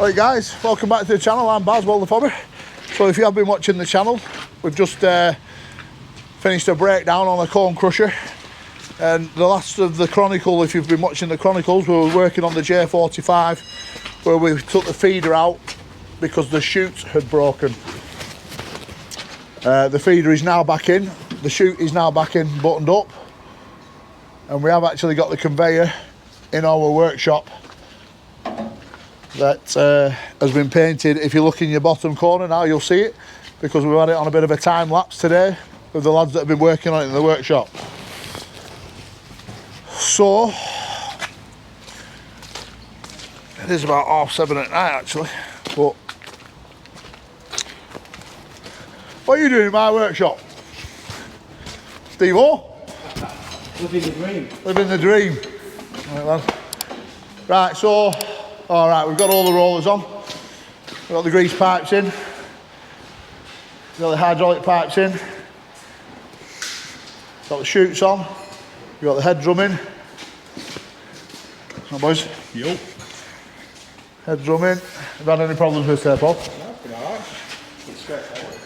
Alright guys, welcome back to the channel. I'm Baz, WELDERFABBER. So if you have been watching the channel, we've just finished a breakdown on a cone crusher. And the last of the Chronicle, if you've been watching the Chronicles, we were working on the J45 where we took the feeder out because the chute had broken. The feeder is now back in, the chute is now back in, buttoned up, and we have actually got the conveyor in our workshop that has been painted. If you look in your bottom corner now, you'll see it, because we've had it on a bit of a time lapse today with the lads that have been working on it in the workshop. So it is about 7:30 at night actually, but what are you doing in my workshop, Steve-O? Living the dream. Living the dream. Right, so alright, we've got all the rollers on, we've got the grease pipes in, we've got the hydraulic pipes in, got the chutes on, we've got the head drum in. Come on boys. Yo. Head drum in. Have you had any problems with this, Paul? No, it's been alright. It's straightforward.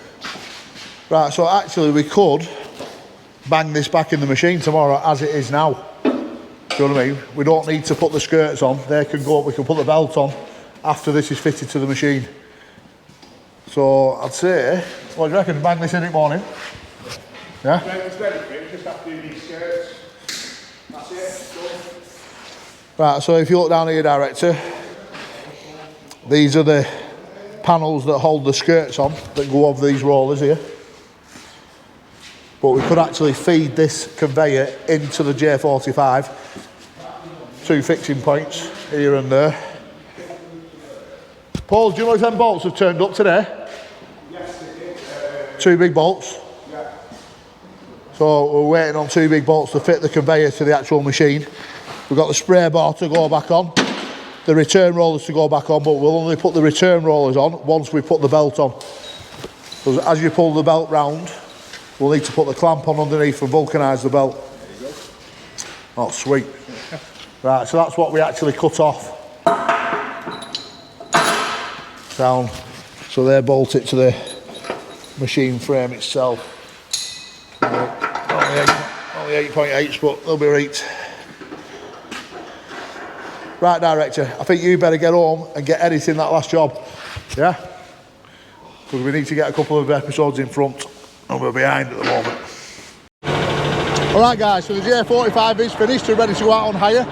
Right, so actually we could bang this back in the machine tomorrow as it is now. Do you know what I mean? We don't need to put the skirts on. They can go up, we can put the belt on after this is fitted to the machine. So I'd say, what do you reckon, bang this in the morning? Yeah? It's ready for it, just have to do these skirts. That's it, done. Right, so if you look down here, director, these are the panels that hold the skirts on that go over these rollers here. But we could actually feed this conveyor into the J45. 2 fixing points here and there. Paul, do you know if them bolts have turned up today? Yes, they did. 2 big bolts? Yeah. So we're waiting on 2 big bolts to fit the conveyor to the actual machine. We've got the spray bar to go back on, the return rollers to go back on, but we'll only put the return rollers on once we put the belt on. So as you pull the belt round, we'll need to put the clamp on underneath and vulcanise the belt. There you go. Oh, sweet. Right, so that's what we actually cut off. Down. So they bolt it to the machine frame itself. Only 8.8s, but they'll be right. Right, director, I think you better get home and get editing that last job. Yeah? Because we need to get a couple of episodes in front and we're behind at the moment. Alright guys, so the J45 is finished and ready to go out on hire.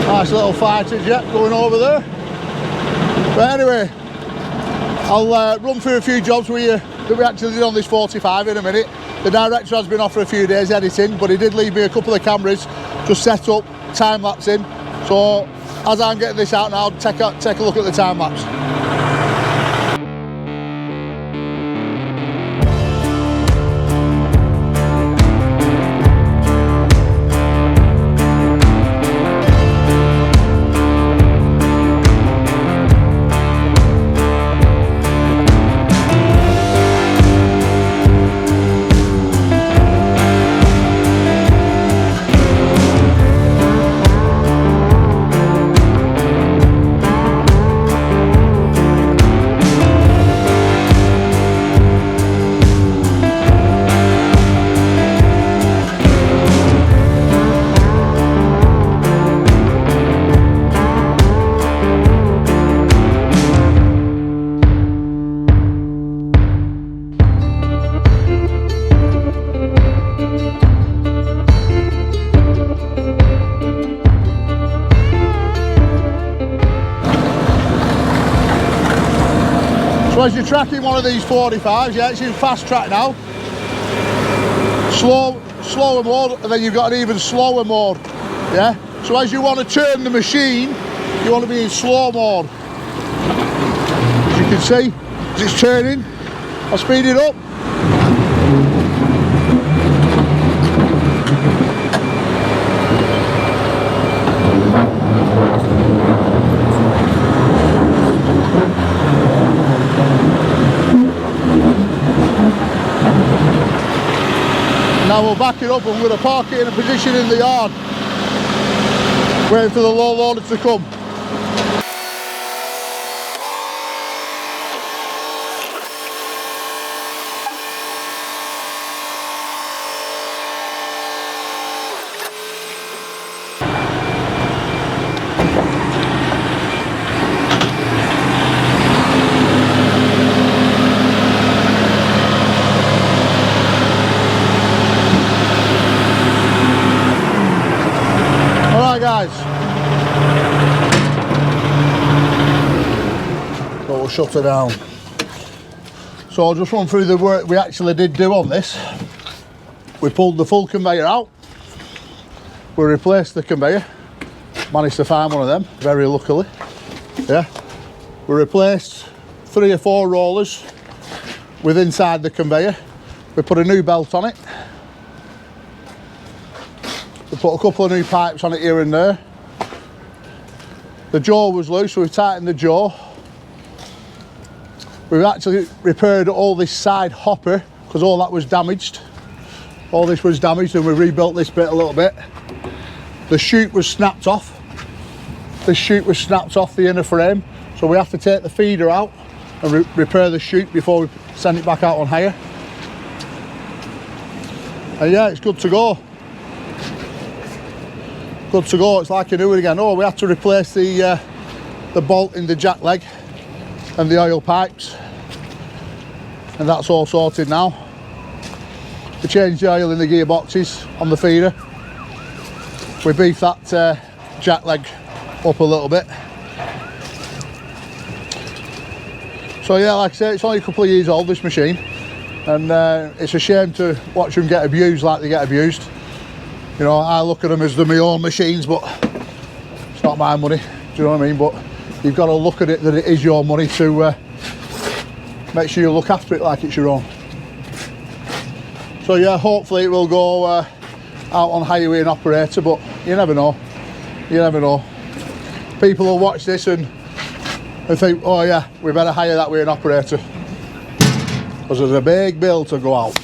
Nice little fighter jet going over there. But anyway, I'll run through a few jobs with you that we actually did on this 45 in a minute. The director has been off for a few days editing, but he did leave me a couple of cameras just set up, time lapse in. So as I'm getting this out now, take a look at the time lapse. So as you're tracking one of these 45s, yeah, it's in fast track now. Slower mode, and then you've got an even slower mode, yeah? So as you want to turn the machine, you want to be in slow mode. As you can see, as it's turning, I'll speed it up. Now we'll back it up and we're going to park it in a position in the yard. Waiting for the low loader to come. Alright guys, so we'll shut her down. So I'll just run through the work we actually did do on this. We pulled the full conveyor out, we replaced the conveyor, managed to find one of them, very luckily. Yeah, we replaced 3 or 4 rollers with inside the conveyor. We put a new belt on it. We put a couple of new pipes on it here and there. The jaw was loose, so we've tightened the jaw. We've actually repaired all this side hopper because all that was damaged. All this was damaged and we rebuilt this bit a little bit. The chute was snapped off. The chute was snapped off the inner frame, so we have to take the feeder out and repair the chute before we send it back out on hire. And yeah, it's good to go. Good to go, it's like a new one again. Oh, we had to replace the bolt in the jack leg and the oil pipes, and that's all sorted now. We changed the oil in the gearboxes on the feeder. We beefed that jack leg up a little bit. So yeah, like I say, it's only a couple of years old, this machine, and it's a shame to watch them get abused like they get abused. You know, I look at them as they're my own machines, but it's not my money, do you know what I mean? But you've got to look at it that it is your money to make sure you look after it like it's your own. So yeah, hopefully it will go out on hire with an operator, but you never know. You never know. People will watch this and think, oh yeah, we better hire that with an operator, because there's a big bill to go out.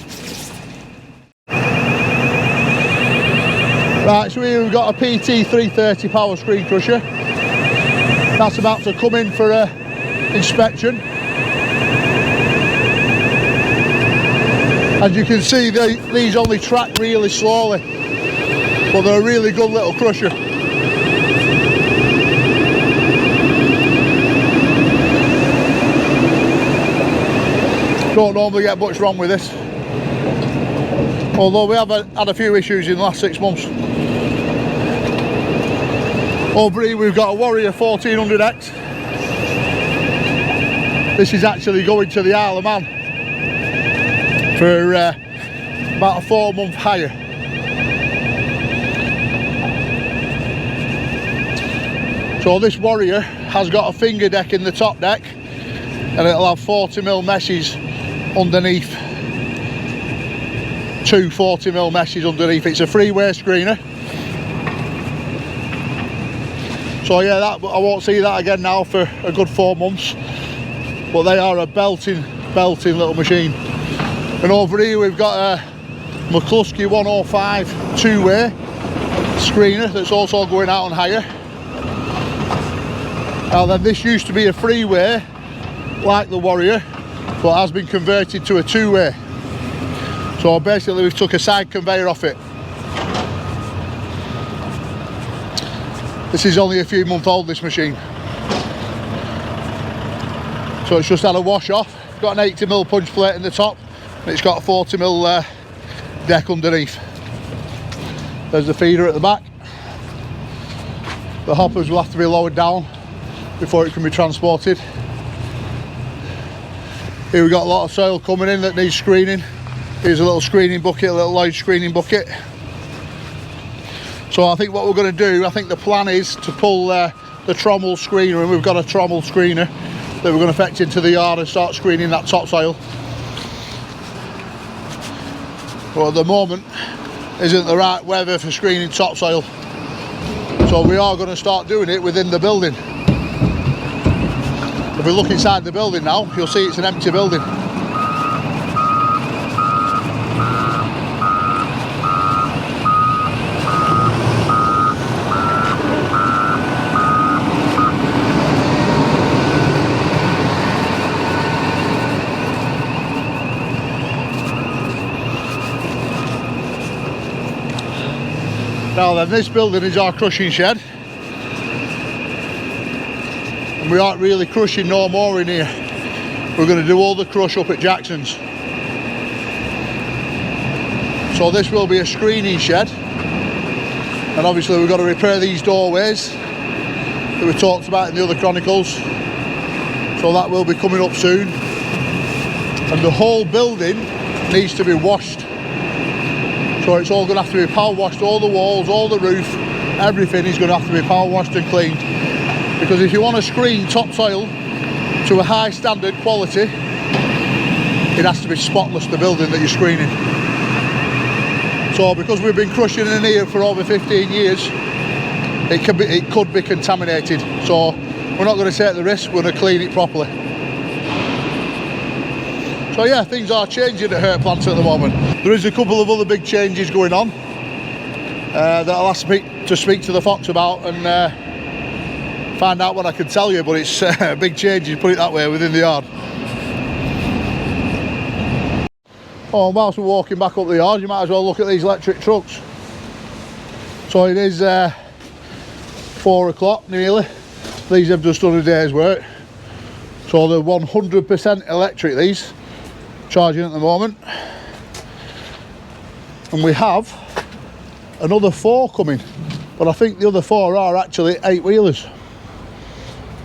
Right, so here we've got a PT 330 power screen crusher. That's about to come in for inspection. As you can see, these only track really slowly, but they're a really good little crusher. Don't normally get much wrong with this, although we have had a few issues in the last 6 months. Over here we've got a Warrior 1400X. This is actually going to the Isle of Man for about a 4-month hire. So this Warrior has got a finger deck in the top deck, and it'll have 40mm meshes underneath. 2 40mm meshes underneath. It's a freeway screener. So yeah, that I won't see that again now for a good 4 months. But they are a belting little machine. And over here we've got a McCluskey 105 2-way screener that's also going out on hire. Now then, this used to be a freeway like the Warrior, but has been converted to a 2-way. So basically we've took a side conveyor off it. This is only a few months old, this machine. So it's just had a wash off. It's got an 80mm punch plate in the top, and it's got a 40mm deck underneath. There's the feeder at the back. The hoppers will have to be lowered down before it can be transported. Here we've got a lot of soil coming in that needs screening. Here's a little screening bucket, a little Lloyd screening bucket. So I think what we're going to do, I think the plan is to pull the trommel screener, and we've got a trommel screener that we're going to fetch into the yard and start screening that topsoil. But at the moment isn't the right weather for screening topsoil, so we are going to start doing it within the building. If we look inside the building now, you'll see it's an empty building. Now then, this building is our crushing shed. And we aren't really crushing no more in here. We're going to do all the crush up at Jackson's. So this will be a screening shed. And obviously we've got to repair these doorways that we talked about in the other Chronicles. So that will be coming up soon. And the whole building needs to be washed. So it's all going to have to be power washed, all the walls, all the roof, everything is going to have to be power washed and cleaned. Because if you want to screen topsoil to a high standard quality, it has to be spotless, the building that you're screening. So because we've been crushing in here for over 15 years, it could be contaminated. So we're not going to take the risk, we're going to clean it properly. So yeah, things are changing at Hurt Plant at the moment. There is a couple of other big changes going on that I'll ask to speak to the Fox about and find out what I can tell you, but it's big changes, put it that way, within the yard. Oh, and whilst we're walking back up the yard, you might as well look at these electric trucks. So it is 4 o'clock nearly. These have just done a day's work. So they're 100% electric, these, charging at the moment. And we have another 4 coming, but I think the other 4 are actually 8-wheelers.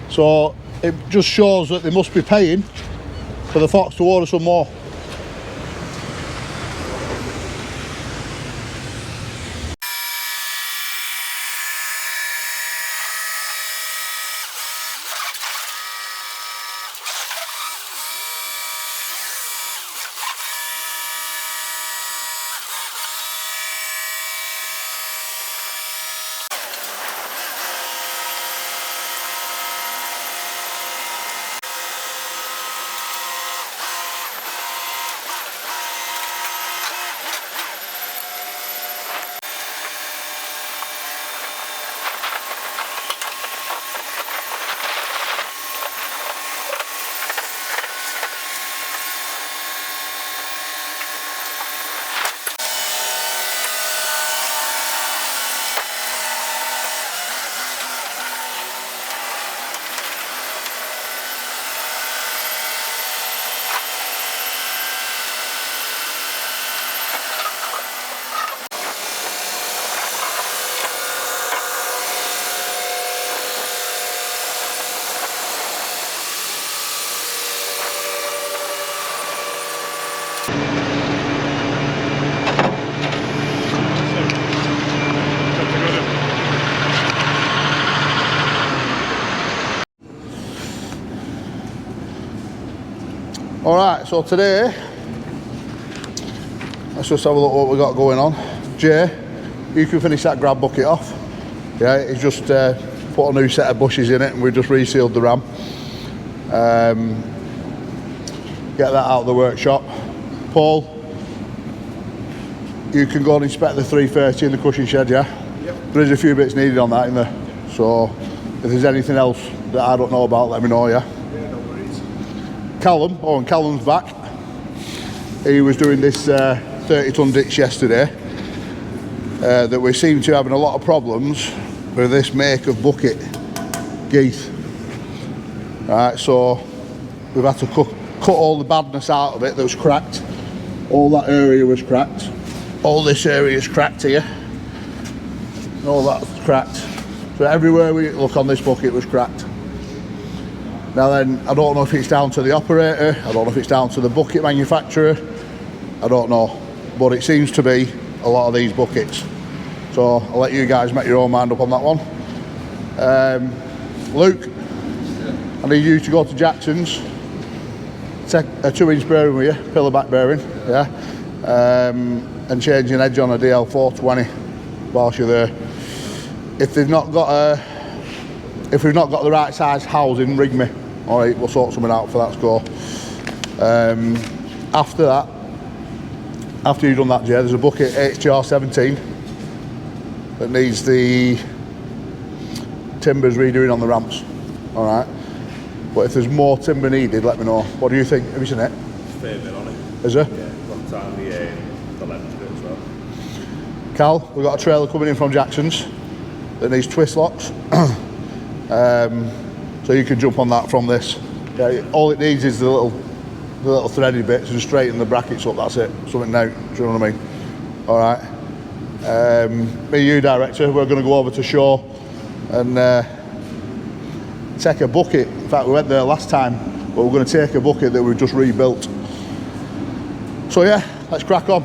So it just shows that they must be paying for the Fox to order some more. Alright, so today, let's just have a look what we've got going on. Jay, you can finish that grab bucket off. Yeah, he's just put a new set of bushes in it and we've just resealed the ram. Get that out of the workshop. Paul, you can go and inspect the 330 in the crushing shed, yeah? Yep. There is a few bits needed on that in there. So if there's anything else that I don't know about, let me know, yeah? Callum, and Callum's back. He was doing this 30-ton ditch yesterday that we seem to be having a lot of problems with this make of bucket, Geeth. Right, so we've had to cut all the badness out of it that was cracked. All that area was cracked. All this area is cracked here. All that's cracked. So everywhere we look on this bucket was cracked. Now then, I don't know if it's down to the operator, I don't know if it's down to the bucket manufacturer, I don't know. But it seems to be a lot of these buckets. So I'll let you guys make your own mind up on that one. Luke, I need you to go to Jackson's, take a 2-inch bearing with you, pillar back bearing, yeah, and change an edge on a DL420 whilst you're there. If they've not got if we've not got the right size housing, ring me. All right, we'll sort something out for that score. After that, after you've done that, Jay, there's a bucket HGR17 that needs the timbers redoing on the ramps. All right, but if there's more timber needed, let me know. What do you think? Have you seen it? Fair bit on it. Is there? Yeah, one time the lens bit as well. Cal, we've got a trailer coming in from Jackson's that needs twist locks. So you can jump on that from this. Yeah, all it needs is the little threaded bit to just straighten the brackets up, that's it. Something now, do you know what I mean? Alright. Me and you, director, we're going to go over to shore and take a bucket. In fact, we went there last time, but we're going to take a bucket that we've just rebuilt. So yeah, let's crack on.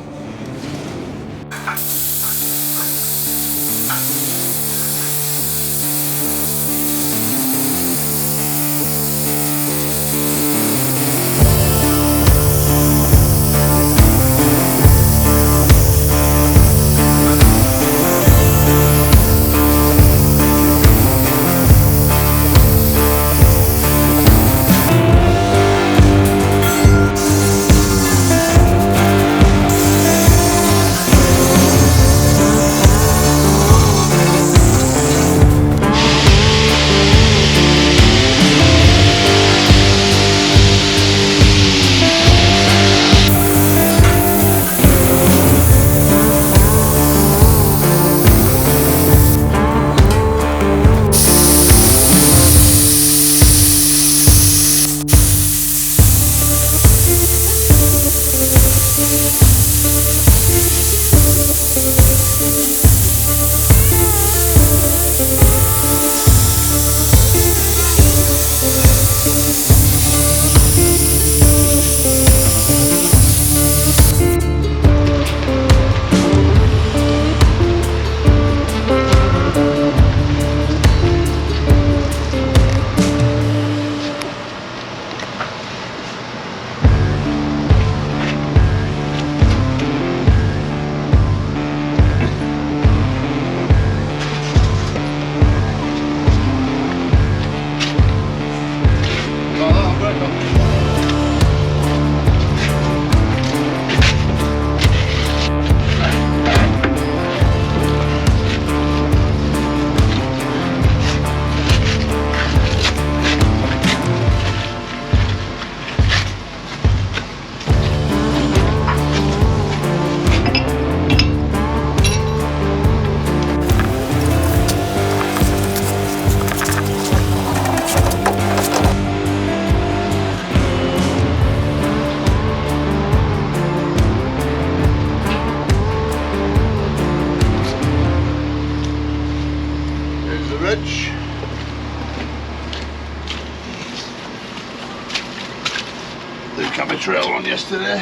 Luke had my trailer on yesterday.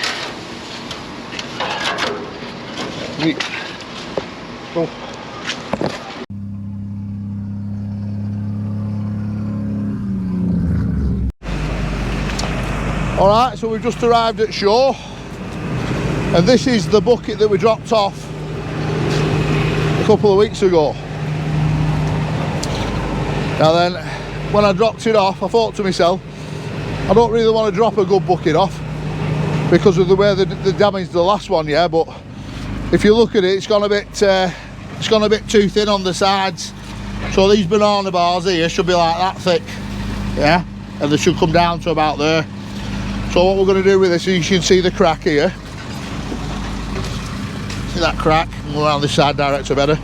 Oh. Alright, so we've just arrived at shore, and this is the bucket that we dropped off a couple of weeks ago. Now then, when I dropped it off, I thought to myself, I don't really want to drop a good bucket off because of the way they damaged the last one, yeah, but if you look at it, it's gone a bit too thin on the sides. So these banana bars here should be like that thick, yeah, and they should come down to about there. So what we're going to do with this is, you can see the crack here. See that crack? Go around this side director better.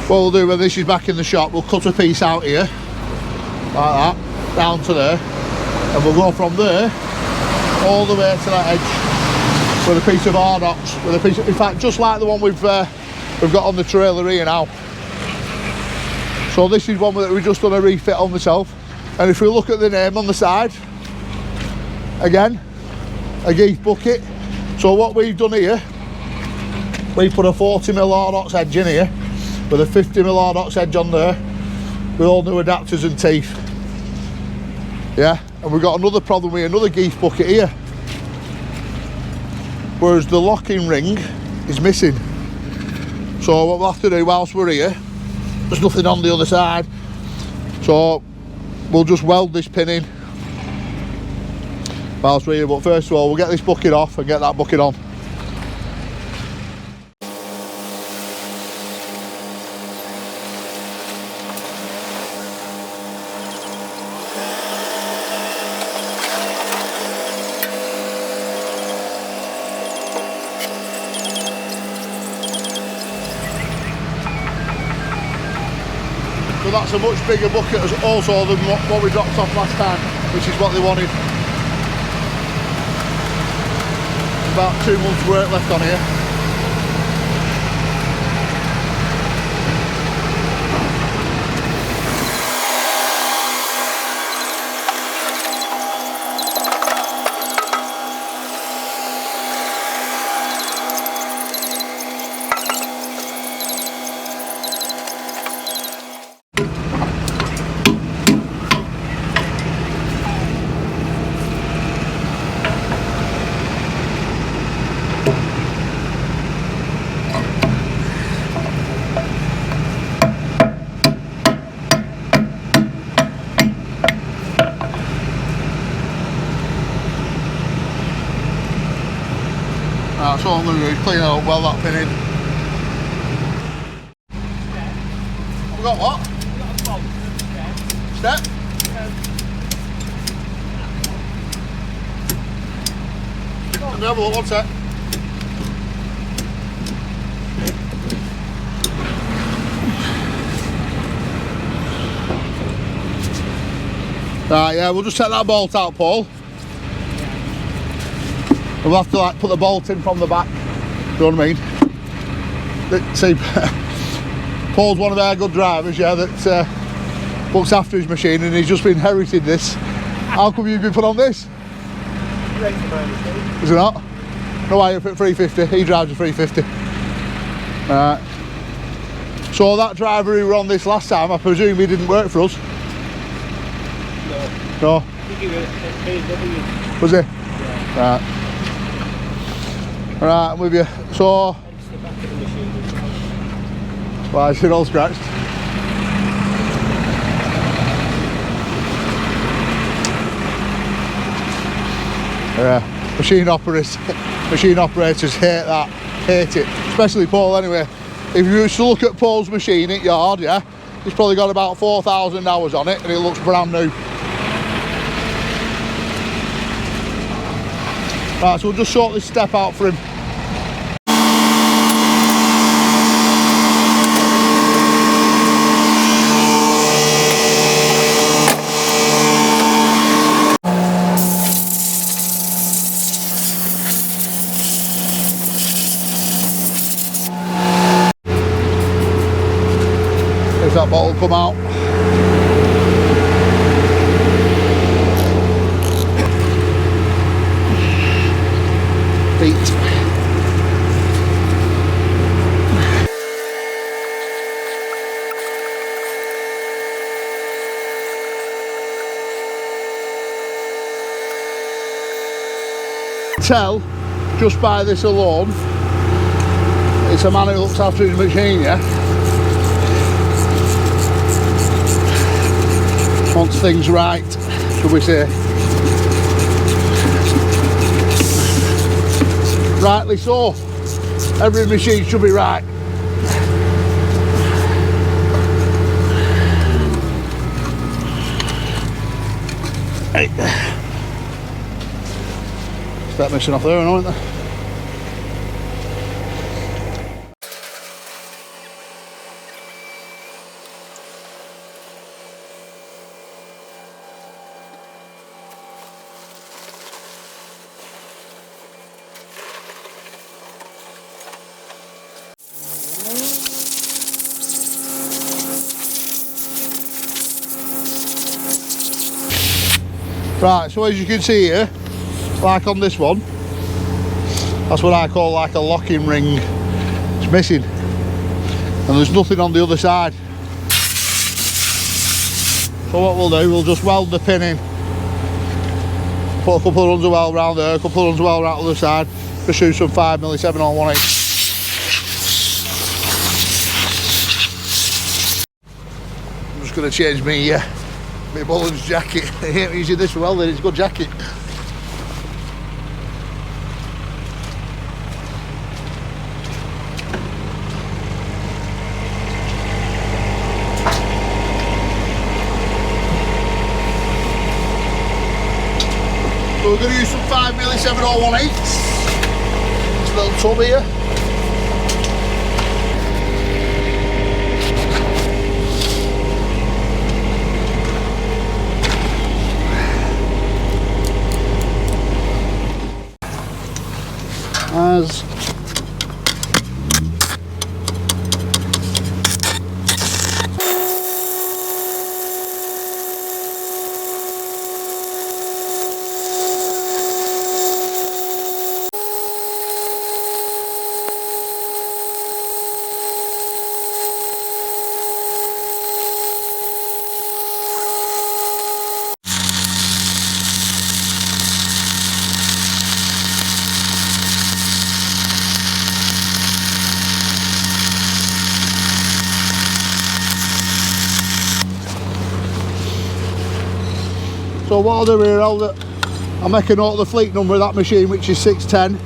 What we'll do when this is back in the shop, we'll cut a piece out here, like that, down to there, and we'll go from there all the way to that edge with a piece of Ardox, with a piece of, in fact, just like the one we've got on the trailer here now. So this is one that we've just done a refit on myself, and if we look at the name on the side, again, a geef bucket. So what we've done here, we've put a 40mm Ardox edge in here, with a 50mm Ardox edge on there, with all new adapters and teeth. Yeah, and we've got another problem with another geef bucket here, whereas the locking ring is missing. So what we'll have to do whilst we're here, there's nothing on the other side, so we'll just weld this pin in whilst we're here. But first of all, we'll get this bucket off and get that bucket on. So that's a much bigger bucket also than what we dropped off last time, which is what they wanted. About 2 months work left on here. Right, so all I'm going to do is clean it up, weld that pin in. We got what? We've got a bolt. Step? Let me have a look, one sec. Right, yeah, we'll just take that bolt out, Paul. We'll have to like put the bolt in from the back, you know what I mean? See, Paul's one of our good drivers, yeah, that looks after his machine, and he's just inherited this. How come you've been put on this? Is it not? No, I up at 350, he drives a 350. Right. So that driver who were on this last time, I presume he didn't work for us? No. No? I think he was at KW. Was he? Yeah. Right. Right, I'm with you. So, Hence the back of the machine. why is it all scratched? Yeah, machine operators hate that, hate it, especially Paul anyway. If you used to look at Paul's machine at yard, yeah, he's probably got about 4,000 hours on it and it looks brand new. Right, so we'll just sort this step out for him. If that bottle come out. Feet. Tell just by this alone, it's a man who looks after his machine, yeah? Wants things right, should we say. Rightly so. Every machine should be right. Hey. Start missing off there, aren't they? Right, so as you can see here, like on this one, that's what I call like a locking ring. It's missing, and there's nothing on the other side. So what we'll do, we'll just weld the pin in, put a couple of runs of weld around there, a couple of runs of weld around the other side, pursue some 5mm 7/18. I'm just going to change my Mullins jacket. I ain't using this for welding, it's a good jacket. So we're going to use some 5mm 7/18. It's a little tub here. Nice. So what I'll do here, I'll make a note of the fleet number of that machine, which is 610.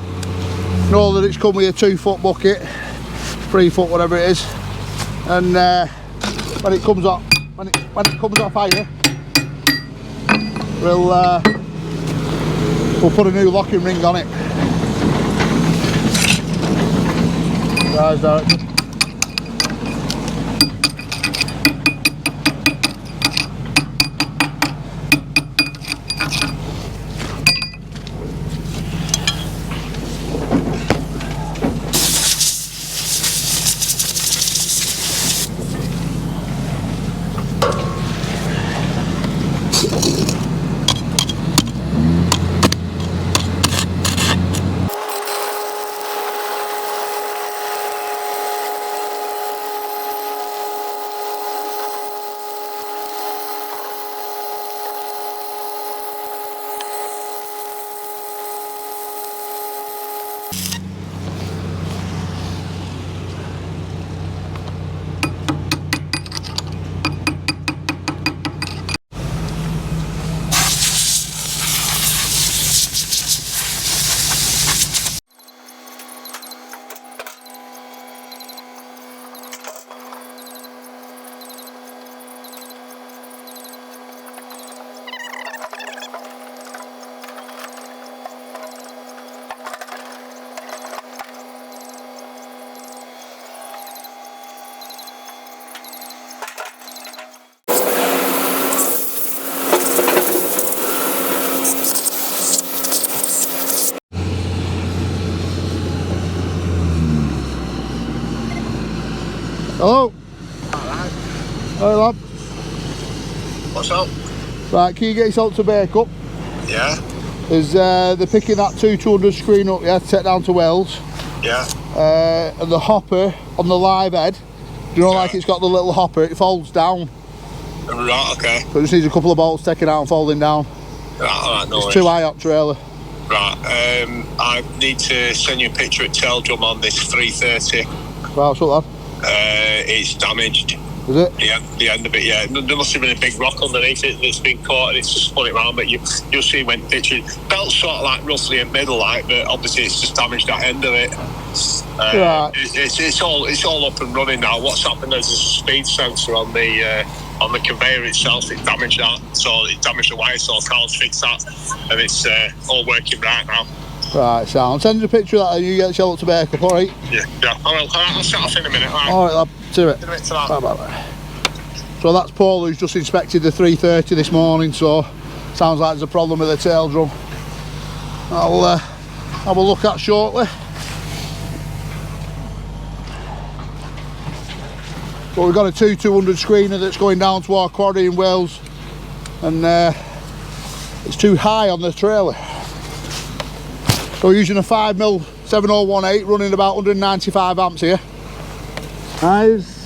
Know that it's come with a 2-foot bucket, 3-foot, whatever it is. And when it comes off, when it comes off higher, we'll put a new locking ring on it. Guys, director. Hello. Hey lad. What's up? Right, can you get yourself to bake up? Yeah. They're picking that 200 screen up, yeah, to take down to Wales. Yeah. And the hopper on the live head, do you know, like it's got the little hopper, it folds down. Right, okay. So it just needs a couple of bolts taken out and folding down. Right, alright, no It's worries. too high up trailer. Right, I need to send you a picture of tail drum on this 330. Right, what's up lad? It's damaged. Is it? Yeah, the end of it, yeah. There must have been a big rock underneath it that's been caught and it's just spun it round, but you'll see when pictured. Belt's sort of like roughly in middle, like, but obviously it's just damaged that end of it. Right. It's all up and running now. What's happened is there's a speed sensor on the conveyor itself. It damaged that, so it damaged the wire, so Carl's fixed that, and it's all working right now. Right, so I'll send you a picture of that and you get yourself to bake up, alright? Yeah. I'll set off in a minute. Alright lad, see it. In a minute to that. Bye bye bye. So that's Paul who's just inspected the 330 this morning, so sounds like there's a problem with the tail drum. I'll have a look at shortly. But we've got a 200 screener that's going down to our quarry in Wales, and it's too high on the trailer. So we're using a 5mm 7018 running about 195 amps here. Nice.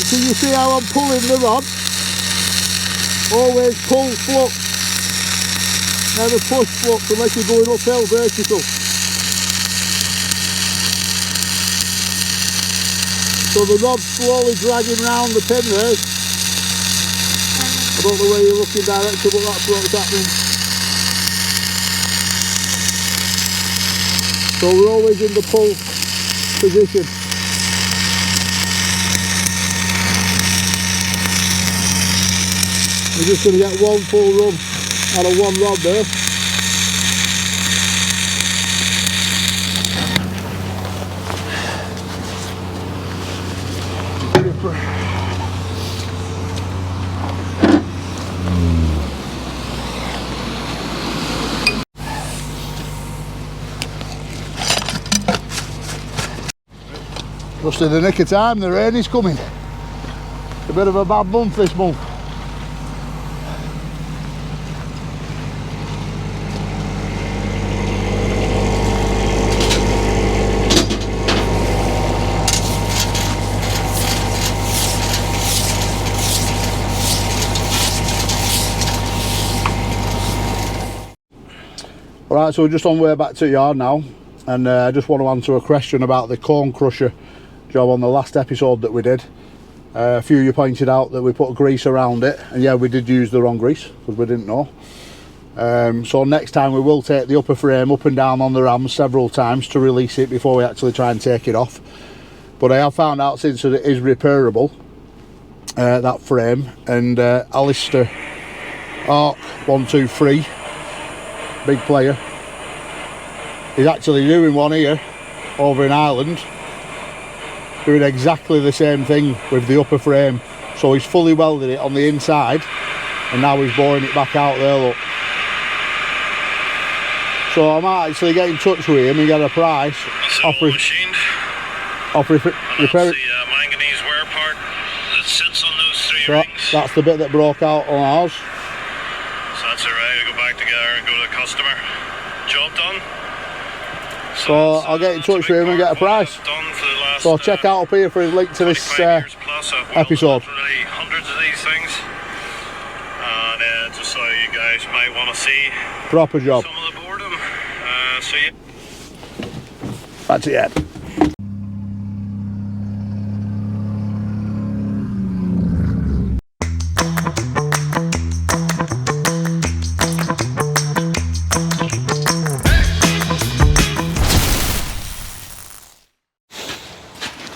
So you see how I'm pulling the rod? Always pull flux. Never push flux unless you're going uphill vertical. So the rod's slowly dragging round the pin there. I don't know where you're looking directly, but that's what's happening. So we're always in the pull position. We're just going to get one full run out of one rod there. Just in the nick of time, the rain is coming. A bit of a bad month this month. Right, so we're just on the way back to the yard now, and I just want to answer a question about the corn crusher job on the last episode that we did. A few of you pointed out that we put grease around it, and yeah, we did use the wrong grease because we didn't know. So next time we will take the upper frame up and down on the rams several times to release it before we actually try and take it off. But I have found out since that it is repairable, that frame, and Alistair Arc 123, big player, is actually doing one here over in Ireland, doing exactly the same thing with the upper frame. So he's fully welded it on the inside and now he's boring it back out there, look. So I might actually get in touch with him and get a price off repair. The manganese wear part that sits on those three rings. That's the bit that broke out on ours. So that's alright, we go back together and go to the customer. Job done. So I'll get in touch with him and get a price. So check out up here for his link to this episode. Hundreds of these things, and just so you guys might want to see proper job. Some of the boredom. So yeah. That's it.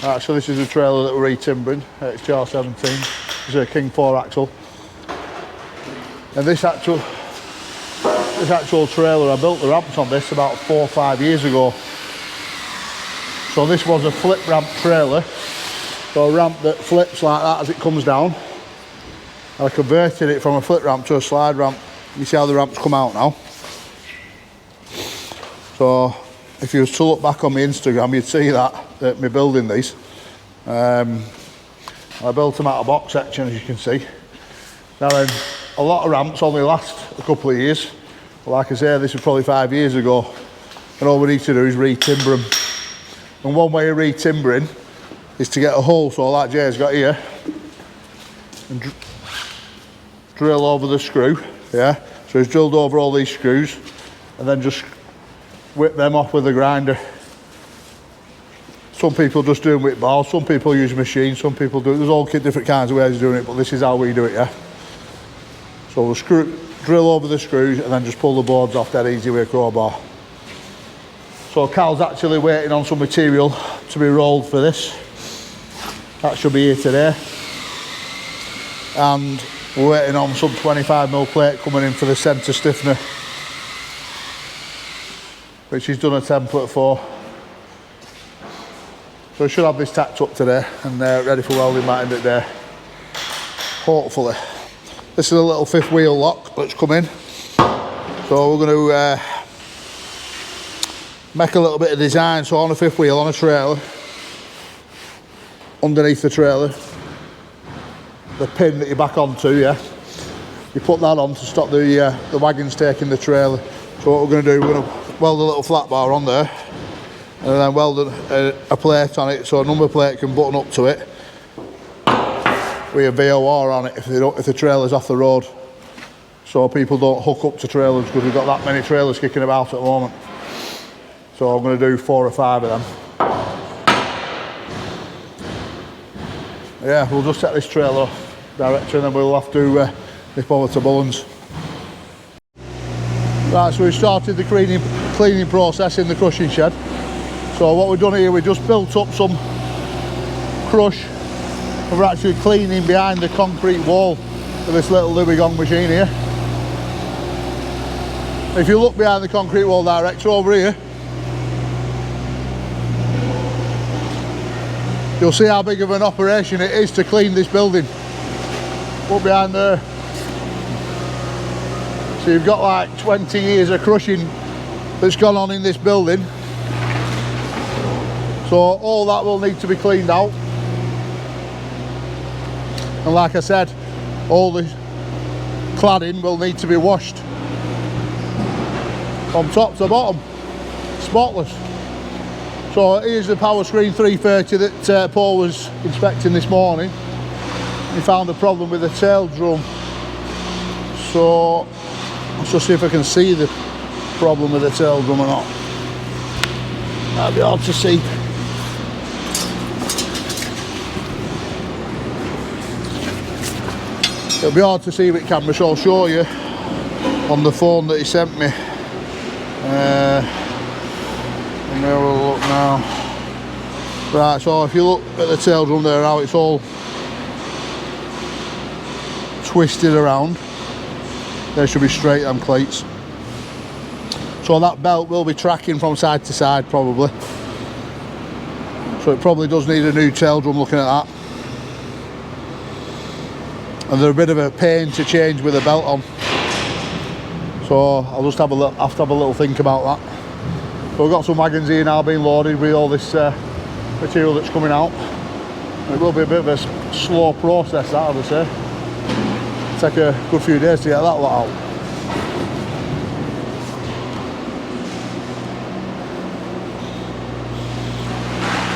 Right, so this is a trailer that we're re-timbering. It's GR17. It's a King 4 axle. And this actual trailer, I built the ramps on this about 4 or 5 years ago. So this was a flip ramp trailer. So a ramp that flips like that as it comes down. And I converted it from a flip ramp to a slide ramp. You see how the ramps come out now? So if you was to look back on my Instagram, you'd see that me building these. I built them out of box section, as you can see. Now then, a lot of ramps only last a couple of years. But like I say, this was probably 5 years ago. And all we need to do is re-timber them. And one way of re-timbering is to get a hole, so like Jay's got here, and drill over the screw, yeah? So he's drilled over all these screws, and then just whip them off with a grinder. Some people just do them with bars, some people use machines, some people do it. There's all different kinds of ways of doing it, but this is how we do it, yeah? So we'll drill over the screws and then just pull the boards off dead easy with a crowbar. So Cal's actually waiting on some material to be rolled for this. That should be here today. And we're waiting on some 25mm plate coming in for the centre stiffener, which he's done a template for. So we should have this tacked up today and ready for welding by the end of the day, hopefully. This is a little 5th wheel lock that's come in. So we're going to make a little bit of design. So on a 5th wheel, on a trailer, underneath the trailer, the pin that you back onto, yeah, you put that on to stop the wagons taking the trailer. So what we're going to do, we're going to weld a little flat bar on there, and then weld a plate on it so a number plate can button up to it with a VOR on it if the trailer's off the road, so people don't hook up to trailers, because we've got that many trailers kicking about at the moment. So I'm going to do 4 or 5 of them. Yeah, we'll just set this trailer off director and then we'll have to nip over to Bullens. Right, so we started the cleaning process in the crushing shed. So what we've done here, we just built up some crush, and we're actually cleaning behind the concrete wall with this little Wigan machine here. If you look behind the concrete wall director over here, you'll see how big of an operation it is to clean this building. Look behind there. So you've got like 20 years of crushing that's gone on in this building. So all that will need to be cleaned out. And like I said, all the cladding will need to be washed from top to bottom, spotless. So here's the power screen 330 that Paul was inspecting this morning. He found a problem with the tail drum. So let's just see if I can see the problem with the tail drum or not. That'd be hard to see. It'll be hard to see with camera, so I'll show you on the phone that he sent me. Let me have a look now. Right, so if you look at the tail drum there, how it's all twisted around. They should be straight, them cleats. So that belt will be tracking from side to side probably. So it probably does need a new tail drum looking at that. And they're a bit of a pain to change with a belt on. So I'll just have to have a little think about that. So we've got some wagons here now being loaded with all this material that's coming out. It will be a bit of a slow process, that I would say. Take a good few days to get that lot out.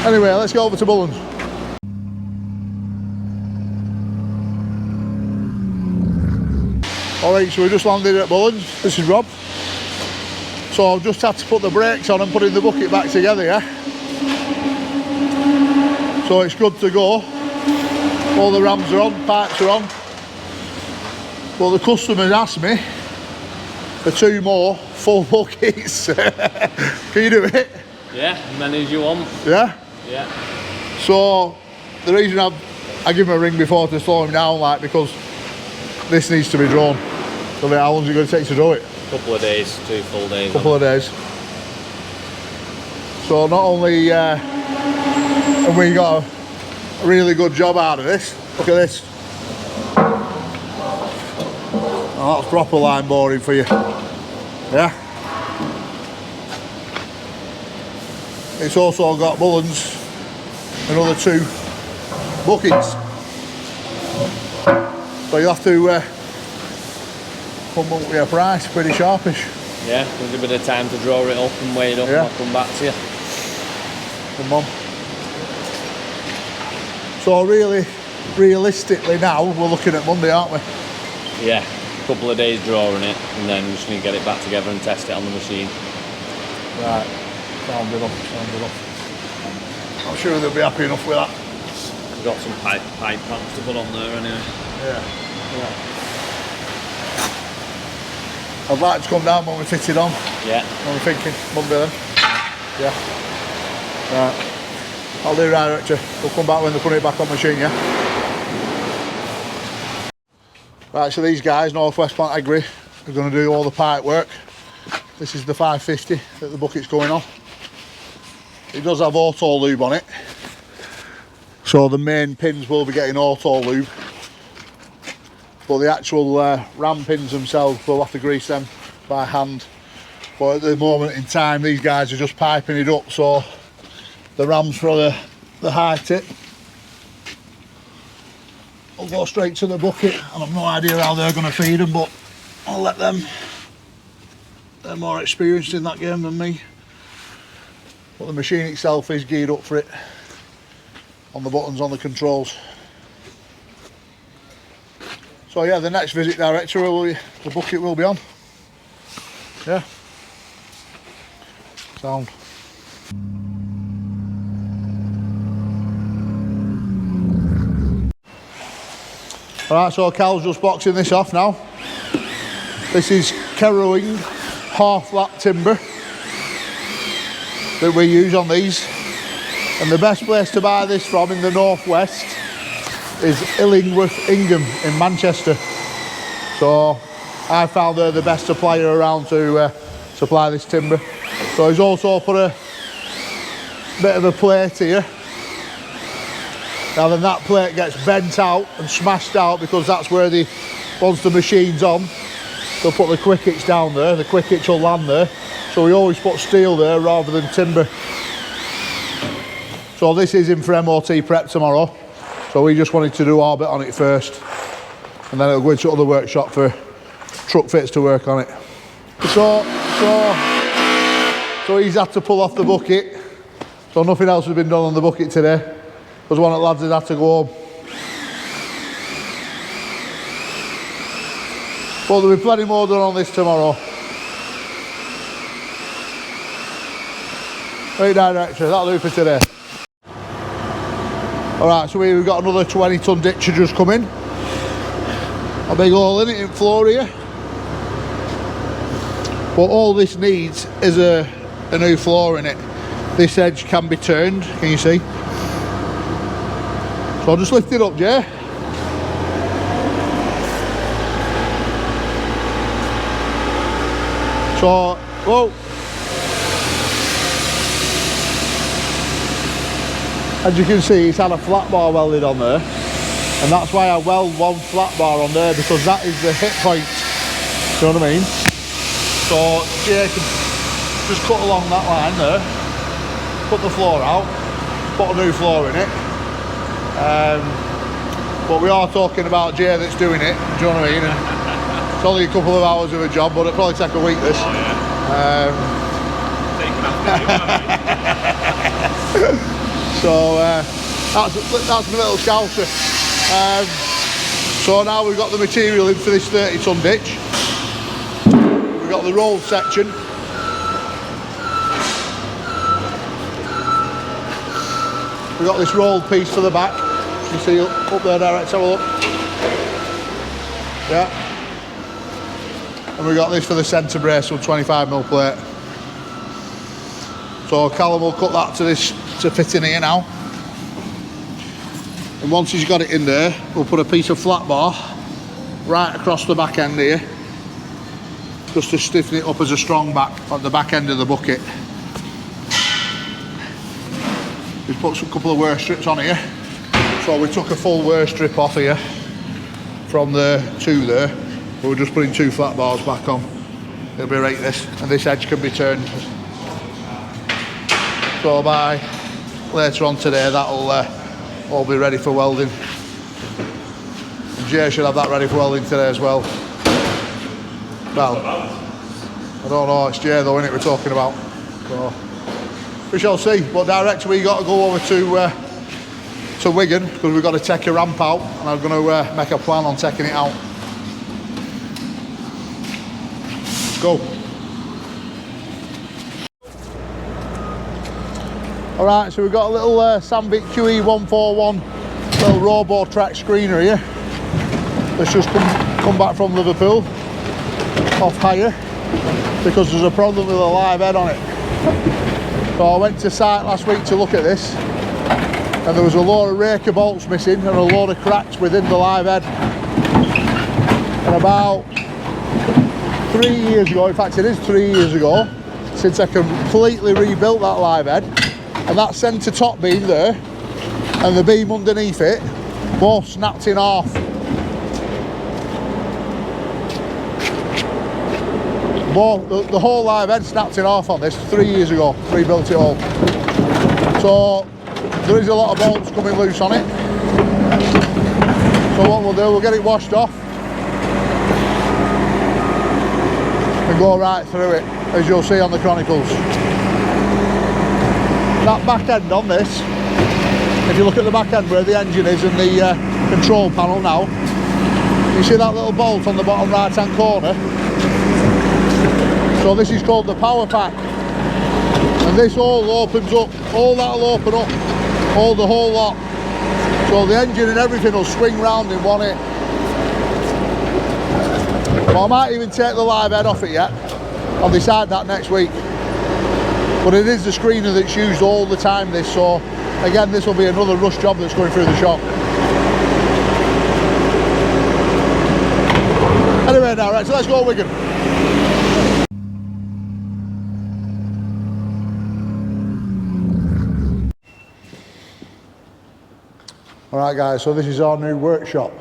Anyway, let's go over to Bullens. Alright, so we just landed at Bullens. This is Rob. So I've just had to put the brakes on and putting the bucket back together, yeah? So it's good to go. All the rams are on, pipes are on. Well, the customers asked me for 2 more full buckets. Can you do it? Yeah, as many as you want. Yeah? Yeah. So the reason I give him a ring before to slow him down, like, because this needs to be drawn. So how long is it going to take to draw it? Couple of days, 2 full days. Couple of days. So not only have we got a really good job out of this, look at this. Oh, that's proper line boring for you. Yeah. It's also got Bullens, another 2 buckets. So you'll have to come up with a price, pretty sharpish. Yeah, there's a bit of time to draw it up and weigh it up, Yeah. and I'll come back to you. Come on. So really, realistically now, we're looking at Monday, aren't we? Yeah, a couple of days drawing it, and then we just need to get it back together and test it on the machine. Right, sounds enough. I'm sure they'll be happy enough with that. We've got some pipe pants to put on there anyway. Yeah. I'd like to come down when we fit it on. Yeah. What are we thinking? Monday then? Yeah. Right. I'll do right, Richard. We'll come back when they put it back on machine, yeah? Right, so these guys, Northwest Plant Agri, are going to do all the pipe work. This is the 550 that the bucket's going on. It does have auto lube on it. So the main pins will be getting auto lube. But the actual ram pins themselves, we'll have to grease them by hand. But at the moment in time, these guys are just piping it up, so the rams for the high tip will go straight to the bucket, and I've no idea how they're going to feed them, but I'll let them. They're more experienced in that game than me. But the machine itself is geared up for it on the buttons on the controls. So yeah, the next visit director the bucket will be on. Yeah. Sound. Alright, so Cal's just boxing this off now. This is Kerrowing half lap timber that we use on these. And the best place to buy this from in the northwest is Illingworth Ingham in Manchester. So I found they're the best supplier around to supply this timber. So he's also put a bit of a plate here. Now then that plate gets bent out and smashed out, because that's where once the machine's on, they'll put the quick hitch down there, the quick hitch will land there. So we always put steel there rather than timber. So this is in for MOT prep tomorrow. So we just wanted to do our bit on it first. And then it'll go into other workshop for truck fitters to work on it. So he's had to pull off the bucket. So nothing else has been done on the bucket today. Because one of the lads has had to go home. But there'll be plenty more done on this tomorrow. Right, director, that'll do for today. Alright, so we've got another 20-ton ditcher just come in. A big hole in it in floor here. But all this needs is a new floor in it. This edge can be turned, can you see? So I'll just lift it up, Jay. So, whoa. As you can see, it's had a flat bar welded on there. And that's why I weld one flat bar on there, because that is the hit point. You know what I mean? So, Jay can just cut along that line there, put the floor out, put a new floor in it. But we are talking about Jay that's doing it, do you know what I mean? It's only a couple of hours of a job, but it'll probably take a week this. Oh, yeah. So that's my little scouser. So now we've got the material in for this 30-ton ditch. We've got the rolled section. We've got this rolled piece for the back. You see up there, direct, have a look. Yeah. And we've got this for the centre brace with 25mm plate. So Callum will cut that to fit in here now. And once he's got it in there, we'll put a piece of flat bar right across the back end here, just to stiffen it up as a strong back on the back end of the bucket. We've put a couple of wear strips on here. So we took a full wear strip off here from the two there. We're just putting 2 flat bars back on. It'll be right this, and this edge can be turned. So by later on today, that'll all be ready for welding. And Jay should have that ready for welding today as well. Well, I don't know, it's Jay though, isn't it, we're talking about. So we shall see. But director, we got to go over to Wigan, because we've got to take a ramp out, and I'm going to make a plan on taking it out. Let's go. Alright, so we've got a little Sandvik QE141 little Robo Track screener here. Let's just come back from Liverpool off hire, because there's a problem with the live head on it. So I went to site last week to look at this, and there was a load of raker bolts missing and a load of cracks within the live head. And about 3 years ago, in fact it is 3 years ago, since I completely rebuilt that live head, and that centre top beam there and the beam underneath it both snapped in half. Both, the whole live head snapped in half on this 3 years ago, rebuilt it all. So there is a lot of bolts coming loose on it. So what we'll do, we'll get it washed off and go right through it, as you'll see on the Chronicles. That back end on this, if you look at the back end where the engine is and the control panel now, you see that little bolt on the bottom right hand corner? So this is called the power pack, and this all opens up, all that will open up, all the whole lot. So the engine and everything will swing round in one hit. Well, I might even take the live head off it yet. I'll decide that next week. But it is the screener that's used all the time, this, so again this will be another rush job that's going through the shop. Anyway, now right, so let's go Wigan. Alright guys, so this is our new workshop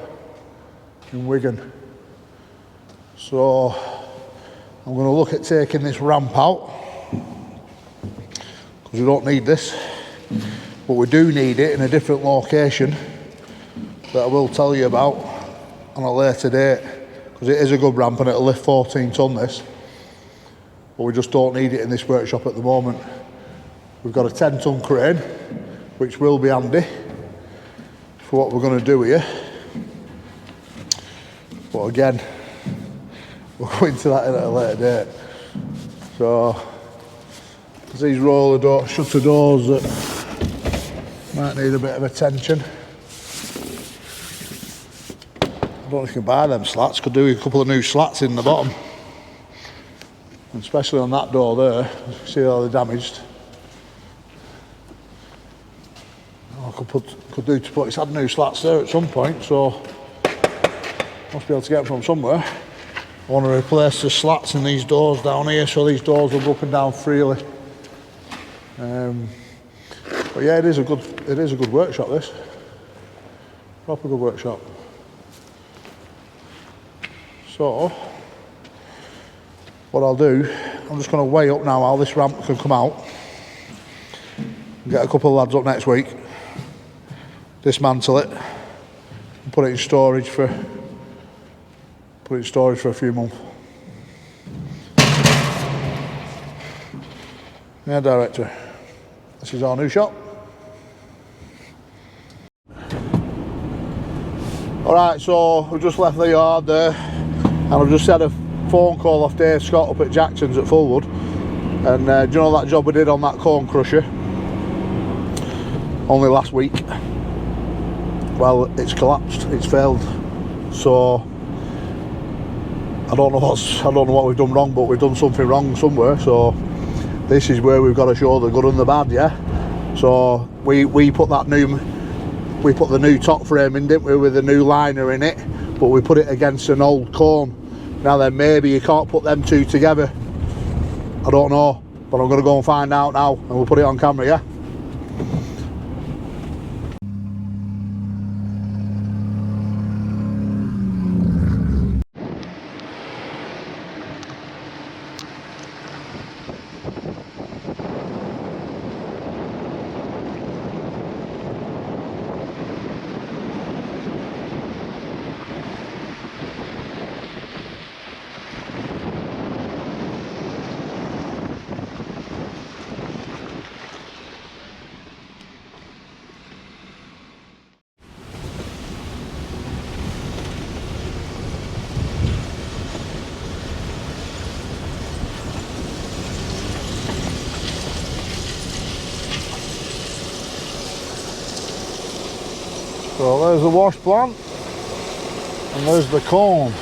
in Wigan. So I'm going to look at taking this ramp out, because we don't need this. but we do need it in a different location that I will tell you about on a later date, because it is a good ramp and it'll lift 14 tonne this, but we just don't need it in this workshop at the moment. We've got a 10 tonne crane, which will be handy for what we're going to do here, but again, we'll go into that at a later date. So there's these roller door, shutter doors that might need a bit of attention. I don't know if you can buy them slats, could do a couple of new slats in the bottom. And especially on that door there, you can see how they're damaged. I could do to put, it's had new slats there at some point, so must be able to get them from somewhere. I want to replace the slats in these doors down here, so these doors will go up and down freely. But yeah, it is a good workshop, this. Proper good workshop. So what I'll do, I'm just going to weigh up now how this ramp can come out. Get a couple of lads up next week, dismantle it, and put it in storage for a few months. Yeah, director. This is our new shop. Alright, so we've just left the yard there, and I've just had a phone call off Dave Scott up at Jackson's at Fulwood. And do you know that job we did on that cone crusher only last week? Well, it's collapsed, it's failed. So I don't know what we've done wrong, but we've done something wrong somewhere. So this is where we've got to show the good and the bad, yeah. So we put the new top frame in, didn't we, with a new liner in it, but we put it against an old cone. Now then, maybe you can't put them two together. I don't know, but I'm going to go and find out now, and we'll put it on camera, yeah. So there's the wash plant, and there's the cone.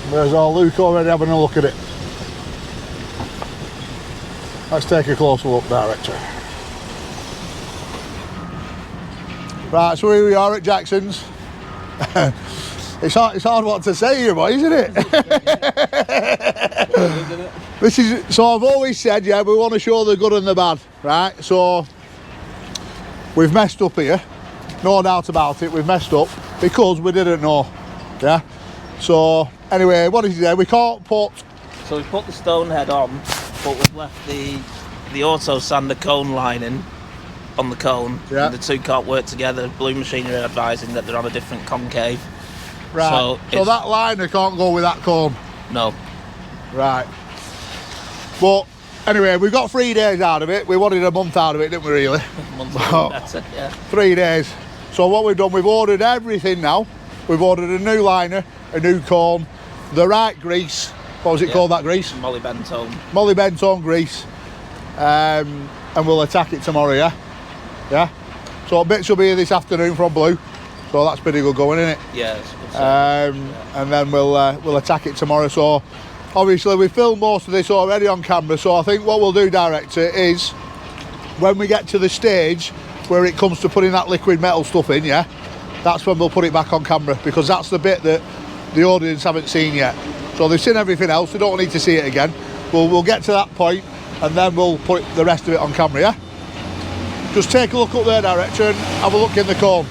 And there's our Luke already having a look at it. Let's take a closer look, director. Right, so here we are at Jackson's. It's hard what to say here, boy, isn't it? This is, so I've always said, yeah, we want to show the good and the bad, right? So we've messed up here, no doubt about it. We've messed up because we didn't know, yeah. So anyway, what is it there? We can't put. So we put the stone head on, but we've left the auto sander cone lining on the cone. Yeah. And the two can't work together. Blue Machinery are advising that they're on a different concave. Right. So that liner can't go with that cone. No. Right. But anyway, we got 3 days out of it. We wanted a month out of it, didn't we, really? A month better, yeah. 3 days. So what we've done, we've ordered everything now. We've ordered a new liner, a new cone, the right grease. What was it called, that grease? Molly Bentone. Molly Bentone grease. And we'll attack it tomorrow, yeah? Yeah? So bits will be here this afternoon from Blue. So that's pretty good going, isn't it? Yeah, it's good. And then we'll attack it tomorrow. So obviously we filmed most of this already on camera, so I think what we'll do, director, is when we get to the stage where it comes to putting that liquid metal stuff in, yeah, that's when we'll put it back on camera, because that's the bit that the audience haven't seen yet. So they've seen everything else, they don't need to see it again. We'll get to that point and then we'll put the rest of it on camera, yeah? Just take a look up there, director, and have a look in the cone.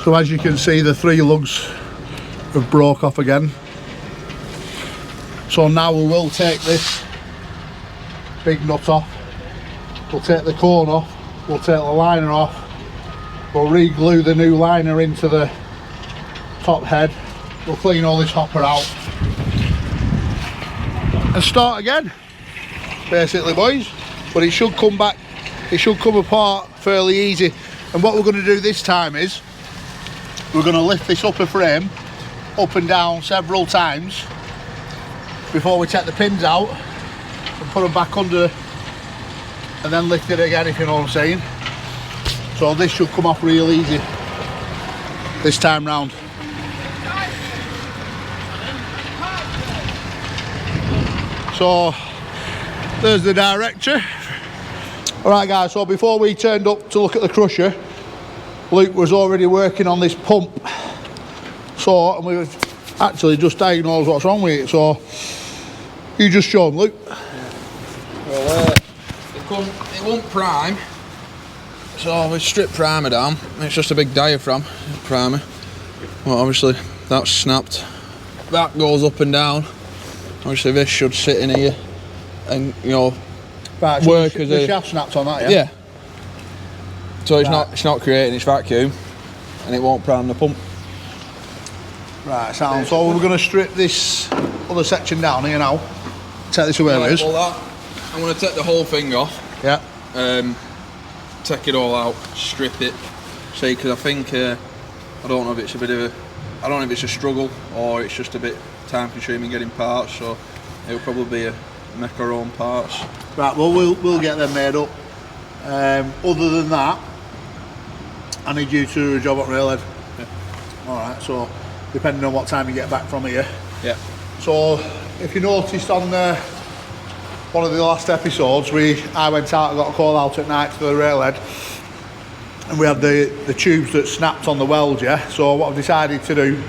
So as you can see, the 3 lugs have broke off again. So now we will take this big nut off, we'll take the cone off, we'll take the liner off, we'll re-glue the new liner into the top head, we'll clean all this hopper out and start again, basically, boys. But it should come back, it should come apart fairly easy. And what we're going to do this time is we're going to lift this upper frame up and down several times before we take the pins out and put them back under, and then lift it again, if you know what I'm saying. So this should come off real easy this time round. So there's the director. Alright guys, so before we turned up to look at the crusher, Luke was already working on this pump. So, and we've actually just diagnosed what's wrong with it. So you just show them, Luke. Well, it won't prime, so we strip primer down. It's just a big diaphragm primer. Well, obviously that's snapped. That goes up and down. Obviously this should sit in here and, you know, right, so work the as a shaft snapped on that, yeah? Yeah. So it's Right. not creating its vacuum, and it won't prime the pump. Right, sound. So we're going to strip this other section down here now. Take this away with us. All that. I'm going to take the whole thing off. Yeah. Take it all out, strip it. See, because I think I don't know if it's a bit of a, I don't know if it's a struggle or it's just a bit time consuming getting parts. So it'll probably be a make our own parts. Right. Well, we'll get them made up. Other than that, I need you to do a job at railhead. Yeah. All right. So depending on what time you get back from here. Yeah. So if you noticed on one of the last episodes, I went out and got a call out at night for the railhead, and we had the tubes that snapped on the weld, yeah. So what I've decided to do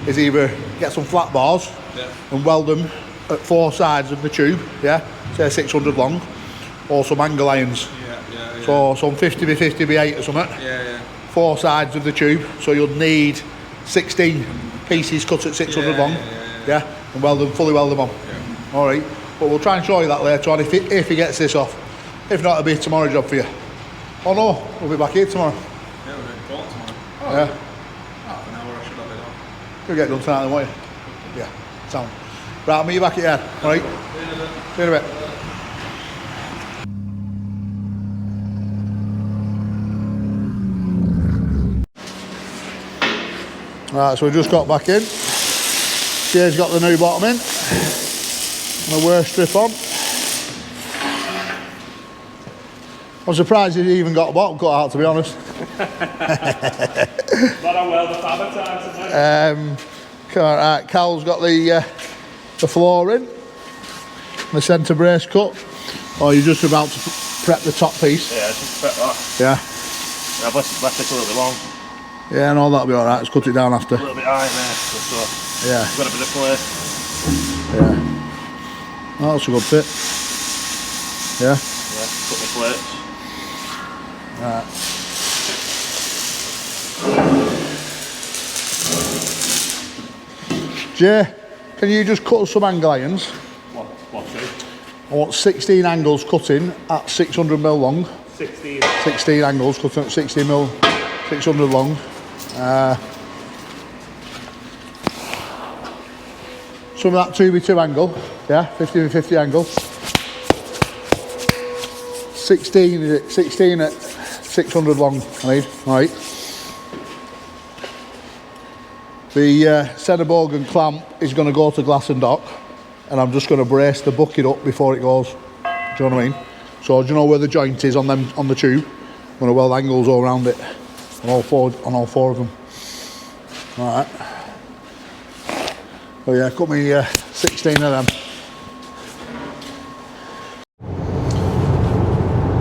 is either get some flat bars, yeah, and weld them at 4 sides of the tube, yeah, say 600 long, or some angle irons. Yeah. So some 50 by 50 by 8 or something. Yeah. 4 sides of the tube, so you'll need 16 pieces cut at 600 long, yeah, and fully weld them on. Yeah. All right, but we'll try and show you that later on if he gets this off. If not, it'll be a tomorrow job for you. Oh no, we'll be back here tomorrow. Yeah, we're doing tomorrow. Oh, yeah. Half an hour, I should have it on. You'll get done tonight then, won't you? Yeah, sound. Right, I'll meet you back at here, all right? See you in a bit. Right, so we just got back in. Jay's got the new bottom in. And the worst strip on. I'm surprised he even got a bottom cut out, to be honest. Not a WELDERFABBER time tonight. Right, Cal's got the floor in. The centre brace cut. Oh, you're just about to prep the top piece. Yeah, just prep that. Yeah. I've left it a little bit long. Yeah, no, that'll be alright. Let's cut it down after. A little bit high there, so Yeah. got a bit of play. Yeah. Oh, that's a good fit. Yeah. Yeah, cut my plates. Right. Jay, can you just cut us some angle irons? What's it? I want 16 angles cutting at 600mm long. 16. 16 angles cutting at 60mm, 600 long. Some of that 2x2 angle, yeah, 50x50 angle. 16 is it? 16 at 600 long, I need, right. The centre bogan clamp is going to go to glass and dock, and I'm just going to brace the bucket up before it goes. Do you know what I mean? So do you know where the joint is on the tube? I'm going to weld angles all around it, on all four of them. All right. Oh yeah, cut me 16 of them.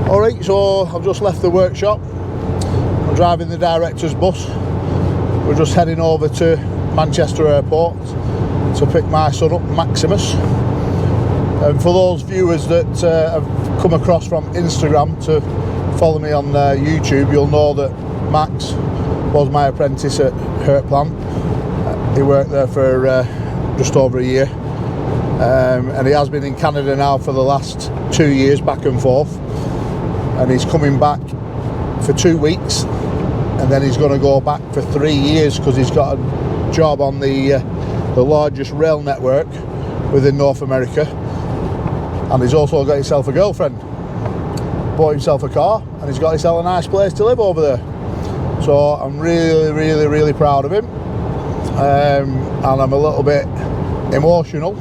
All right, so I've just left the workshop. I'm driving the director's bus. We're just heading over to Manchester Airport to pick my son up, Maximus. And for those viewers that have come across from Instagram to follow me on YouTube, you'll know that Max was my apprentice at Hurt Plant. He worked there for just over a year, and he has been in Canada now for the last 2 years, back and forth, and he's coming back for 2 weeks, and then he's going to go back for 3 years because he's got a job on the largest rail network within North America, and he's also got himself a girlfriend, bought himself a car, and he's got himself a nice place to live over there. So I'm really proud of him, and I'm a little bit emotional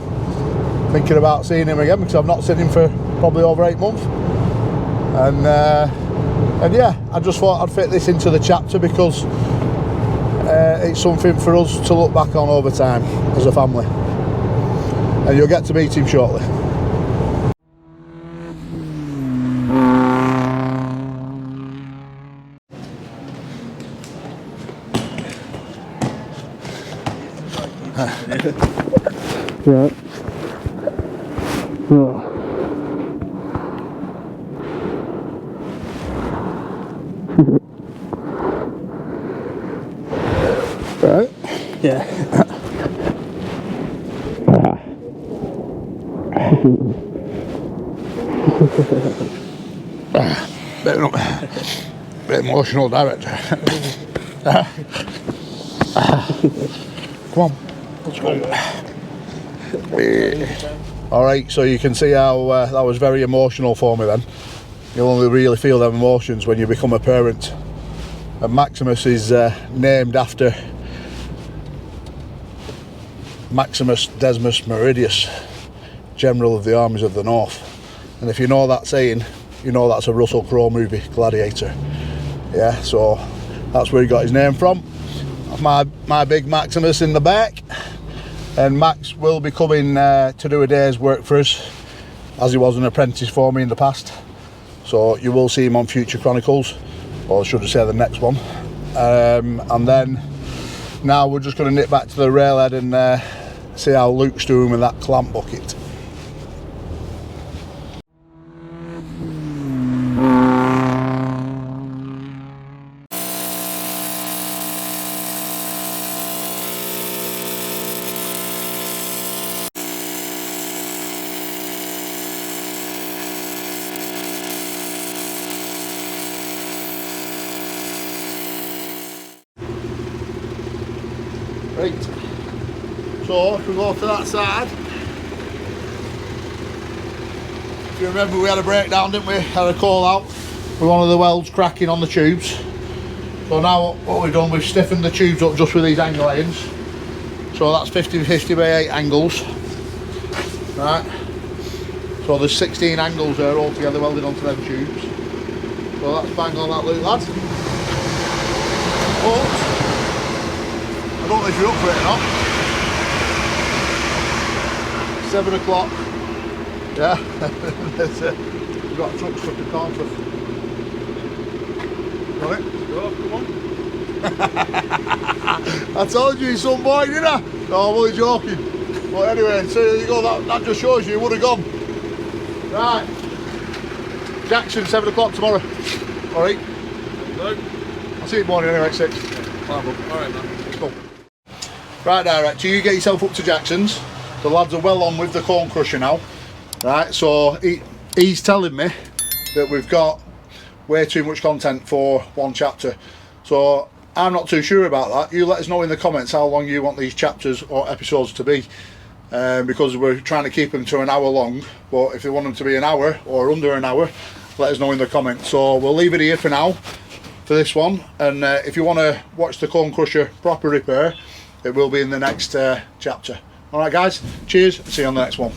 thinking about seeing him again, because I've not seen him for probably over 8 months. And yeah, I just thought I'd fit this into the chapter because it's something for us to look back on over time as a family, and you'll get to meet him shortly. Right. Oh. Right? Yeah. Bit emotional, director. Come on, let's go. Alright, so you can see how that was very emotional for me then. You'll only really feel them emotions when you become a parent. And Maximus is named after Maximus Decimus Meridius, General of the Armies of the North. And if you know that saying, you know that's a Russell Crowe movie, Gladiator. Yeah, so that's where he got his name from. My big Maximus in the back, and Max will be coming to do a day's work for us, as he was an apprentice for me in the past. So you will see him on future Chronicles, or should I say the next one. And then now we're just going to nip back to the railhead and see how Luke's doing with that clamp bucket. Right, so if we go to that side, if you remember we had a breakdown, didn't we? Had a call out with one of the welds cracking on the tubes. So now what we've done, we've stiffened the tubes up just with these angle irons. So that's 50 by 8 angles. Right, so there's 16 angles there all together welded onto them tubes. So that's bang on that, Luke, lads. But I don't know if you're up for it or not. 7 o'clock. Yeah. We've got a truck stuck in Carnforth. Got it? Go, come on. I told you he's some boy, didn't I? No, I'm only joking. But anyway, so there you go, that just shows you would have gone. Right. Jackson, 7 o'clock tomorrow. Alright. I'll see you in the morning anyway, 6. Alright, man. Let's go. Right, director, you get yourself up to Jackson's. The lads are well on with the corn crusher now. Right, so he's telling me that we've got way too much content for one chapter. So I'm not too sure about that. You let us know in the comments how long you want these chapters or episodes to be. Because we're trying to keep them to an hour long. But if you want them to be an hour or under an hour, let us know in the comments. So we'll leave it here for now, for this one. And if you want to watch the corn crusher proper repair, it will be in the next chapter. Alright guys, cheers, see you on the next one.